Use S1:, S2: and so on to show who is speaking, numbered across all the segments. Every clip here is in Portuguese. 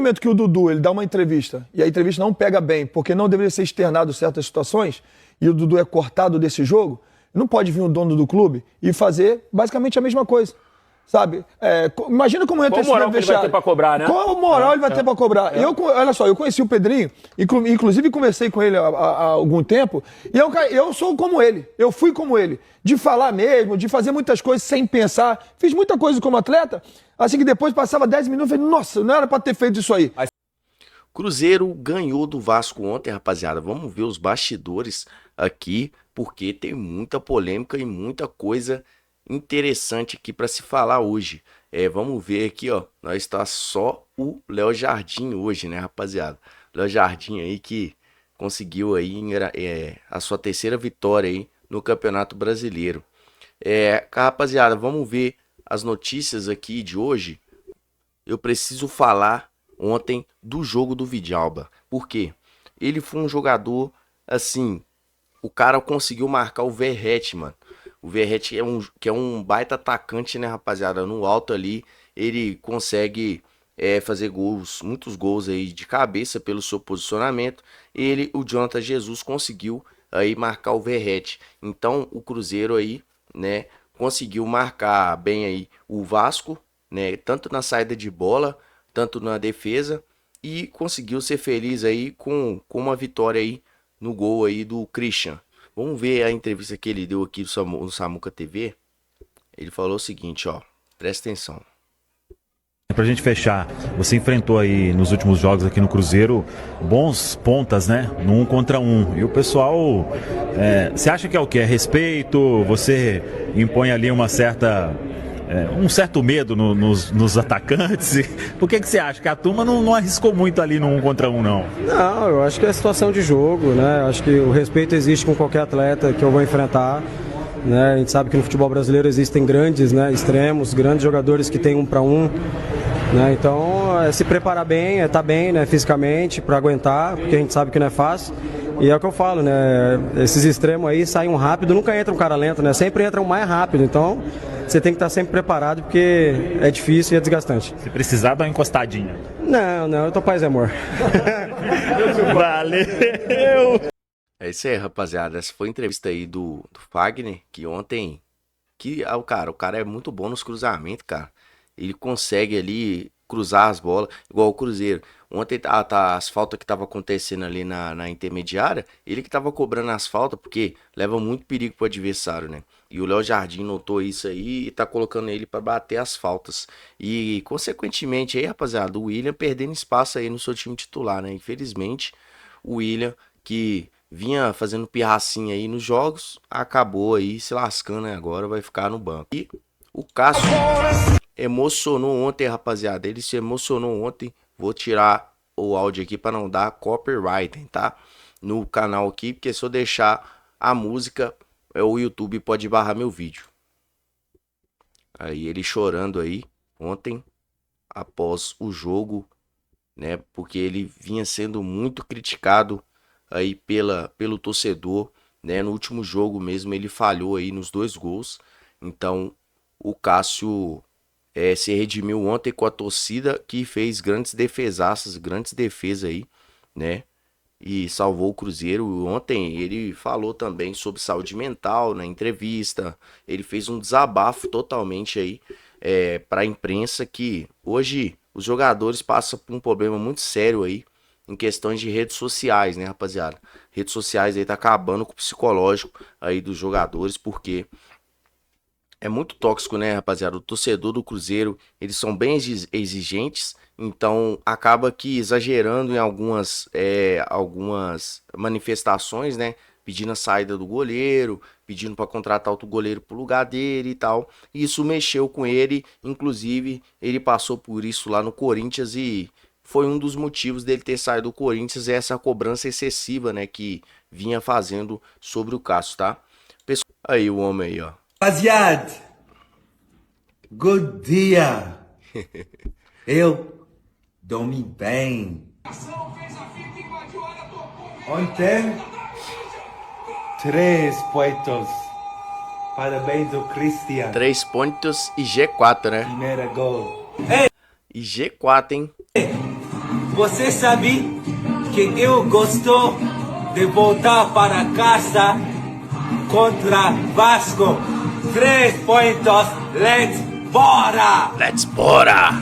S1: No momento que o Dudu ele dá uma entrevista e a entrevista não pega bem, porque não deveria ser externado certas situações, e o Dudu é cortado desse jogo, não pode vir o dono do clube e fazer basicamente a mesma coisa. Sabe? Imagina como entra
S2: esse moral que ele vai ter pra cobrar, né?
S1: Qual moral ele vai ter pra cobrar? Olha só, eu conheci o Pedrinho, inclusive conversei com ele há algum tempo, e eu sou como ele, eu fui como ele, de falar mesmo, de fazer muitas coisas sem pensar, fiz muita coisa como atleta, assim que depois passava 10 minutos, eu falei, nossa, não era pra ter feito isso aí.
S3: Cruzeiro ganhou do Vasco ontem, rapaziada. Vamos ver os bastidores aqui, porque tem muita polêmica e muita coisa interessante aqui para se falar hoje. Vamos ver aqui, ó. Nós está só o Léo Jardim hoje, né, rapaziada? Léo Jardim aí que conseguiu aí a sua terceira vitória aí no Campeonato Brasileiro. Rapaziada, vamos ver as notícias aqui de hoje. Eu preciso falar ontem do jogo do Vidalba. Por quê? Ele foi um jogador, assim, o cara conseguiu marcar o Verratti, mano. O Verratti que é um baita atacante, né, rapaziada? No alto ali, ele consegue fazer gols, muitos gols aí de cabeça pelo seu posicionamento. O Jonathan Jesus conseguiu aí marcar o Verratti. Então, o Cruzeiro aí, né, conseguiu marcar bem aí o Vasco, né, tanto na saída de bola, tanto na defesa, e conseguiu ser feliz aí com uma vitória aí no gol aí do Christian. Vamos ver a entrevista que ele deu aqui no Samuca TV. Ele falou o seguinte, ó, presta atenção.
S4: Pra gente fechar, você enfrentou aí nos últimos jogos aqui no Cruzeiro bons pontas, né? No 1 contra 1. E o pessoal, você acha que é o quê? É respeito? Você impõe ali um certo medo nos atacantes? Por que você acha que a turma não arriscou muito ali no 1 contra 1, não?
S5: Não, eu acho que é situação de jogo, né? Acho que o respeito existe com qualquer atleta que eu vou enfrentar. Né? A gente sabe que no futebol brasileiro existem grandes, né, extremos, grandes jogadores que têm 1 para 1. Né? Então, se preparar bem, estar bem, né, fisicamente, para aguentar, porque a gente sabe que não é fácil. E é o que eu falo, né? Esses extremos aí saem rápido, nunca entra um cara lento, né? Sempre entra um mais rápido. Então, você tem que estar sempre preparado, porque é difícil e é desgastante.
S4: Se precisar, dá uma encostadinha.
S5: Não, eu tô paz e amor.
S4: Valeu!
S3: É isso aí, rapaziada. Essa foi a entrevista aí do Fagner, que ontem... o cara é muito bom nos cruzamentos, cara. Ele consegue ali cruzar as bolas, igual o Cruzeiro. Ontem as faltas que tava acontecendo ali na intermediária, ele que tava cobrando as faltas, porque leva muito perigo pro adversário, né? E o Léo Jardim notou isso aí e tá colocando ele para bater as faltas. E, consequentemente, aí, rapaziada, o William perdendo espaço aí no seu time titular, né? Infelizmente, o William, que vinha fazendo pirracinha aí nos jogos, acabou aí se lascando, né? Agora vai ficar no banco. E o Cássio emocionou ontem, rapaziada. Ele se emocionou ontem. Vou tirar o áudio aqui para não dar copyright, tá? No canal aqui, porque se eu deixar a música, o YouTube pode barrar meu vídeo. Aí ele chorando aí ontem, após o jogo, né? Porque ele vinha sendo muito criticado aí pelo torcedor, né? No último jogo mesmo ele falhou aí nos 2 gols. Então o Cássio se redimiu ontem com a torcida, que fez grandes defesas aí, né? E salvou o Cruzeiro. Ontem ele falou também sobre saúde mental na entrevista. Ele fez um desabafo totalmente aí para a imprensa, que hoje os jogadores passam por um problema muito sério aí em questões de redes sociais, né, rapaziada? Redes sociais aí tá acabando com o psicológico aí dos jogadores, porque é muito tóxico, né, rapaziada? O torcedor do Cruzeiro, eles são bem exigentes, então acaba que exagerando em algumas manifestações, né? Pedindo a saída do goleiro, pedindo para contratar outro goleiro pro lugar dele e tal. E isso mexeu com ele, inclusive ele passou por isso lá no Corinthians e foi um dos motivos dele ter saído do Corinthians, essa cobrança excessiva, né, que vinha fazendo sobre o Cássio, tá? Aí o homem aí, ó.
S6: Rapaziada, good dia. Eu dormi bem. Ontem, 3 pontos. Parabéns ao Christian.
S3: 3 pontos e G4, né?
S6: Primeiro gol.
S3: E G4, hein?
S6: você sabe que eu gosto de voltar para casa contra Vasco. 3 pontos, let's bora!
S3: Let's bora!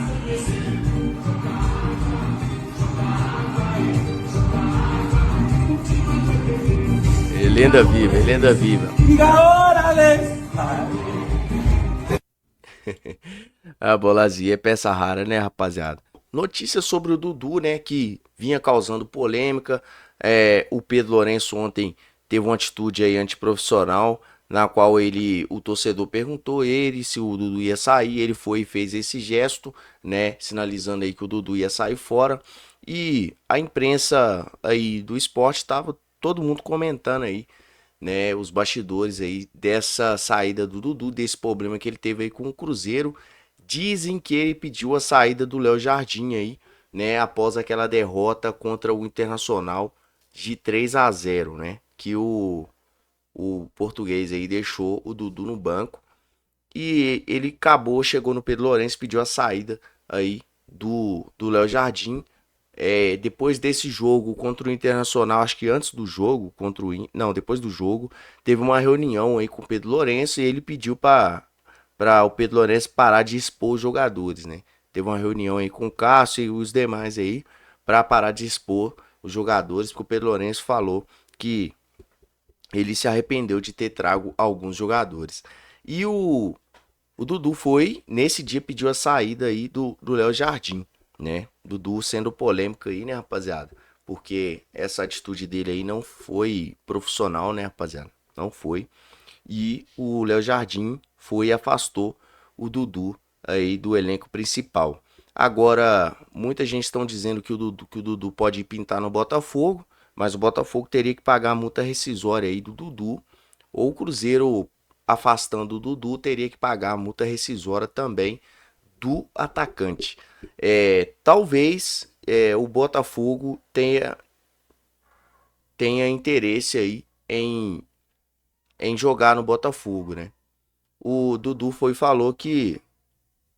S3: Lenda viva, lenda viva. A Bolazia é peça rara, né, rapaziada? Notícia sobre o Dudu, né, que vinha causando polêmica. O Pedro Lourenço ontem teve uma atitude aí antiprofissional, na qual o torcedor perguntou ele se o Dudu ia sair, ele foi e fez esse gesto, né, sinalizando aí que o Dudu ia sair fora. E a imprensa aí do esporte tava todo mundo comentando aí, né, os bastidores aí dessa saída do Dudu, desse problema que ele teve aí com o Cruzeiro. Dizem que ele pediu a saída do Léo Jardim aí, né, após aquela derrota contra o Internacional de 3-0, né, que o português aí deixou o Dudu no banco. E ele chegou no Pedro Lourenço, pediu a saída aí do Léo Jardim. Depois desse jogo contra o Internacional, acho que antes do jogo depois do jogo, teve uma reunião aí com o Pedro Lourenço e ele pediu para o Pedro Lourenço parar de expor os jogadores, né? Teve uma reunião aí com o Cássio e os demais aí para parar de expor os jogadores, porque o Pedro Lourenço falou que ele se arrependeu de ter trago alguns jogadores. E o Dudu foi, nesse dia, pediu a saída aí do Léo Jardim, né? Dudu sendo polêmico aí, né, rapaziada? Porque essa atitude dele aí não foi profissional, né, rapaziada? Não foi. E o Léo Jardim foi e afastou o Dudu aí do elenco principal. Agora, muita gente estão dizendo que o Dudu pode pintar no Botafogo, mas o Botafogo teria que pagar a multa rescisória aí do Dudu, ou o Cruzeiro, afastando o Dudu, teria que pagar a multa rescisória também do atacante. Talvez o Botafogo tenha interesse aí em jogar no Botafogo, né? O Dudu falou que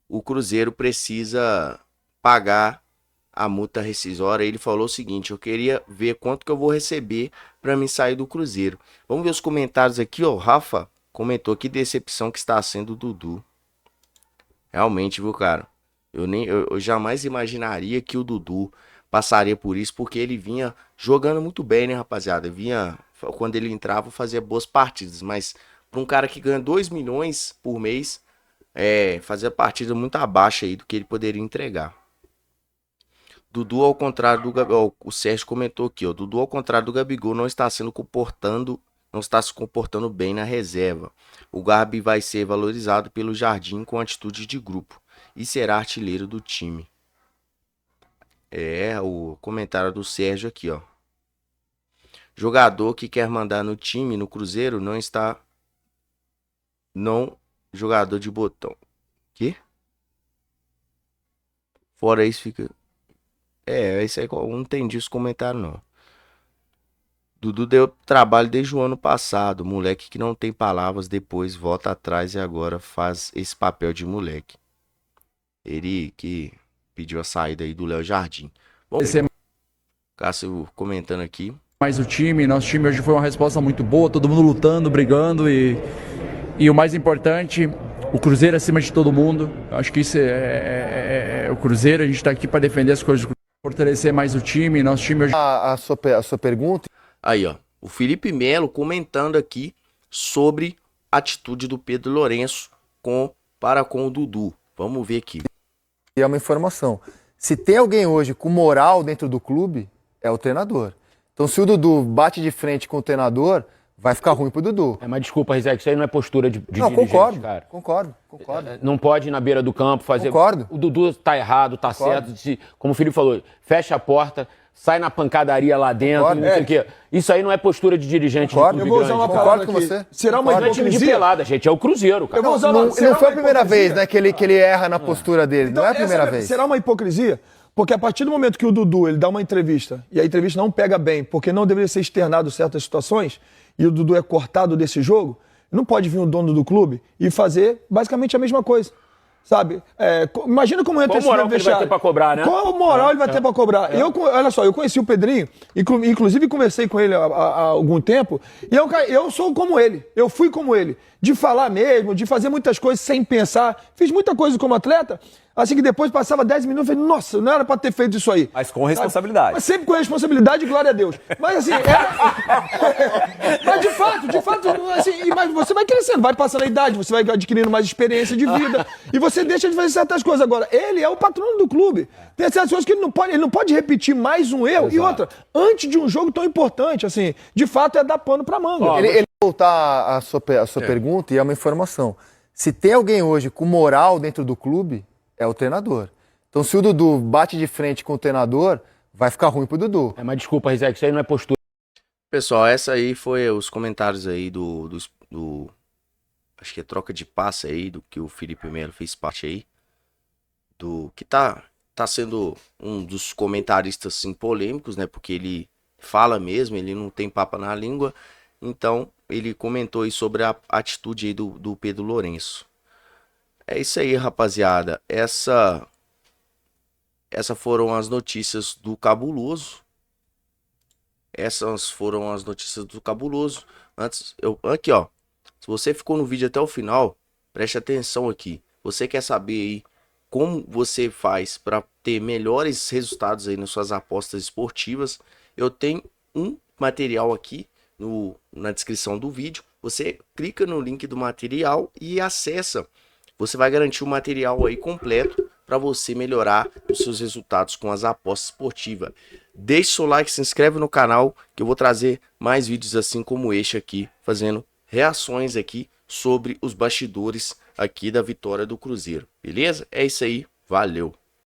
S3: o Cruzeiro precisa pagar a multa rescisória. Ele falou o seguinte: eu queria ver quanto que eu vou receber para me sair do Cruzeiro. Vamos ver os comentários aqui, ó. Rafa comentou: que decepção que está sendo o Dudu. Realmente, viu, cara? Eu jamais imaginaria que o Dudu passaria por isso, porque ele vinha jogando muito bem, né, rapaziada? Quando ele entrava, fazia boas partidas, mas para um cara que ganha 2 milhões por mês, fazia partida muito abaixo aí do que ele poderia entregar. Dudu, ao contrário do Gabigol, o Sérgio comentou aqui, ó, Dudu, ao contrário do Gabigol, não está se comportando bem na reserva. O Gabi vai ser valorizado pelo Jardim com atitude de grupo e será artilheiro do time. O comentário do Sérgio aqui, ó. Jogador que quer mandar no time, no Cruzeiro, não está... Não, jogador de botão. Que? Fora isso fica... isso aí eu não entendi esse comentário, não. Dudu deu trabalho desde o ano passado. Moleque que não tem palavras, depois volta atrás e agora faz esse papel de moleque. Ele que pediu a saída aí do Léo Jardim. Bom, Cássio comentando aqui.
S2: Mas nosso time hoje foi uma resposta muito boa, todo mundo lutando, brigando e o mais importante, o Cruzeiro acima de todo mundo. Eu acho que isso é o Cruzeiro, a gente está aqui para defender as coisas do Cruzeiro, fortalecer mais o time, nosso time hoje...
S7: A sua pergunta...
S3: Aí, ó, o Felipe Melo comentando aqui sobre a atitude do Pedro Lourenço para com o Dudu. Vamos ver aqui.
S7: E é uma informação. Se tem alguém hoje com moral dentro do clube, é o treinador. Então, se o Dudu bate de frente com o treinador, vai ficar ruim pro Dudu.
S8: Mas desculpa, Rizek, isso aí não é postura de
S7: não,
S8: dirigente, cara.
S7: Concordo.
S8: Não pode ir na beira do campo fazer...
S7: Concordo.
S8: O Dudu tá errado, tá certo. Como o Felipe falou, fecha a porta, sai na pancadaria lá dentro, não sei o quê. Isso aí não é postura de dirigente.
S7: Eu vou usar uma palavra com você.
S1: Será uma
S8: Não é time de pelada, gente, é o Cruzeiro, cara.
S7: Não foi a primeira vez, né, que ele erra na postura dele. Não é a primeira vez.
S1: Será uma hipocrisia? Porque a partir do momento que o Dudu ele dá uma entrevista e a entrevista não pega bem, porque não deveria ser externado certas situações, e o Dudu é cortado desse jogo, não pode vir o dono do clube e fazer basicamente a mesma coisa. sabe? Imagina como entra
S8: Qual
S1: esse
S8: moral que ele vai
S1: vestiário.
S8: ter pra cobrar, né?
S1: Qual moral ele vai ter pra cobrar? Olha só, eu conheci o Pedrinho, inclusive conversei com ele há algum tempo, e eu sou como ele, eu fui como ele, de falar mesmo, de fazer muitas coisas sem pensar. Fiz muita coisa como atleta, assim que depois passava 10 minutos, eu falei, nossa, não era pra ter feito isso aí.
S9: Mas com responsabilidade.
S1: Mas sempre com responsabilidade, glória a Deus. Mas assim, mas de fato, assim, mas você vai crescendo, vai passando a idade, você vai adquirindo mais experiência de vida, e você deixa de fazer certas coisas. Agora, ele é o patrono do clube. Tem certas coisas que ele não pode repetir mais um erro. Exato. E outra, antes de um jogo tão importante, assim, de fato é dar pano pra manga.
S7: Ele voltar à sua pergunta, e é uma informação. Se tem alguém hoje com moral dentro do clube, é o treinador. Então, se o Dudu bate de frente com o treinador, vai ficar ruim pro Dudu.
S8: Mas desculpa, Rizek, isso aí não é postura.
S3: Pessoal, essa aí foi os comentários aí do acho que é troca de passe aí, do que o Felipe Melo fez parte aí. Do que tá sendo um dos comentaristas, assim, polêmicos, né? Porque ele fala mesmo, ele não tem papa na língua. Então, ele comentou aí sobre a atitude aí do Pedro Lourenço. É isso aí, rapaziada. Essas foram as notícias do Cabuloso. Essas foram as notícias do Cabuloso. Aqui, ó. Se você ficou no vídeo até o final, preste atenção aqui. Você quer saber aí como você faz para ter melhores resultados aí nas suas apostas esportivas? Eu tenho um material aqui na descrição do vídeo. Você clica no link do material e acessa. Você vai garantir o material aí completo para você melhorar os seus resultados com as apostas esportivas. Deixe seu like, se inscreve no canal que eu vou trazer mais vídeos assim como este aqui, fazendo reações aqui sobre os bastidores aqui da vitória do Cruzeiro. Beleza? É isso aí. Valeu!